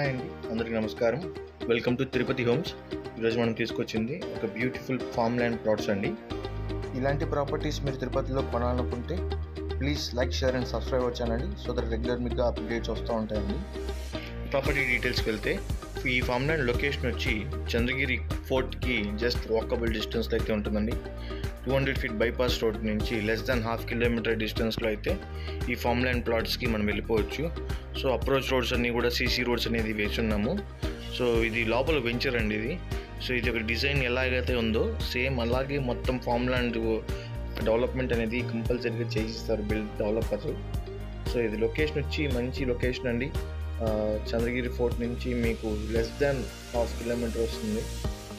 Hi అండి, అందరికీ నమస్కారం. Welcome to Tirupati homes. ఈరోజు మనం తీసుకొచ్చింది ఒక బ్యూటిఫుల్ ఫామ్ ల్యాండ్ ప్లాట్స్ అండి. ఇలాంటి ప్రాపర్టీస్ మీరు తిరుపతిలో కొనాలనుకుంటే please like, share and subscribe వచ్చానండి. సో దట్ రెగ్యులర్ మీకు అప్డేట్స్ వస్తూ ఉంటాయండి. ప్రాపర్టీ డీటెయిల్స్కి వెళ్తే ఈ ఫామ్ ల్యాండ్ లొకేషన్ వచ్చి చంద్రగిరి ఫోర్ట్కి జస్ట్ వాకబుల్ డిస్టెన్స్లో అయితే ఉంటుందండి. 200 ఫీట్ బైపాస్ రోడ్ నుంచి లెస్ దాన్ ½ కిలోమీటర్ డిస్టెన్స్లో అయితే ఈ ఫామ్ ల్యాండ్ ప్లాట్స్కి మనం వెళ్ళిపోవచ్చు. సో అప్రోచ్ రోడ్స్ అన్నీ కూడా సీసీ రోడ్స్ అనేది వేసున్నాము. సో ఇది లోపల వెంచర్ అండి ఇది. సో ఇది ఒక డిజైన్ ఎలాగైతే ఉందో సేమ్ అలాగే మొత్తం ఫామ్ ల్యాండ్ డెవలప్మెంట్ అనేది కంపల్సరీగా చేయిస్తారు డెవలపర్స్. సో ఇది లొకేషన్ వచ్చి మంచి లొకేషన్ అండి. చంద్రగిరి ఫోర్ట్ నుంచి మీకు లెస్ దాన్ ½ కిలోమీటర్ వస్తుంది.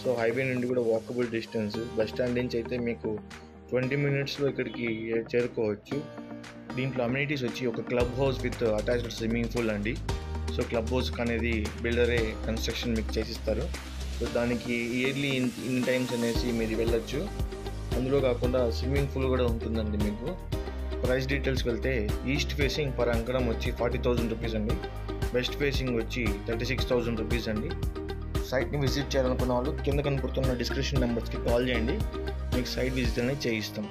సో హైవే నుండి కూడా వాకబుల్ డిస్టెన్స్. బస్ స్టాండ్ నుంచి అయితే మీకు 20 మినిట్స్లో ఇక్కడికి చేరుకోవచ్చు. దీంట్లో అమ్యూనిటీస్ వచ్చి ఒక club house with attached swimming pool అండి. సో క్లబ్ హౌస్ అనేది బిల్డరే కన్స్ట్రక్షన్ మీకు చేసిస్తారు. సో దానికి ఇయర్లీ ఇన్ టైమ్స్ అనేసి మీరు వెళ్ళొచ్చు. అందులో కాకుండా స్విమ్మింగ్ పూల్ కూడా ఉంటుందండి మీకు. ప్రైస్ డీటెయిల్స్కి వెళ్తే ఈస్ట్ ఫేసింగ్ పర్ అంకణం వచ్చి 40,000 రూపీస్ అండి. వెస్ట్ ఫేసింగ్ వచ్చి 36,000 రూపీస్ అండి. సైట్ని విజిట్ చేయాలనుకున్న వాళ్ళు కింద కనపడుతున్న డిస్క్రిప్షన్ నెంబర్స్కి కాల్ చేయండి, మీకు సైట్ విజిట్ అనేది చేయిస్తాం.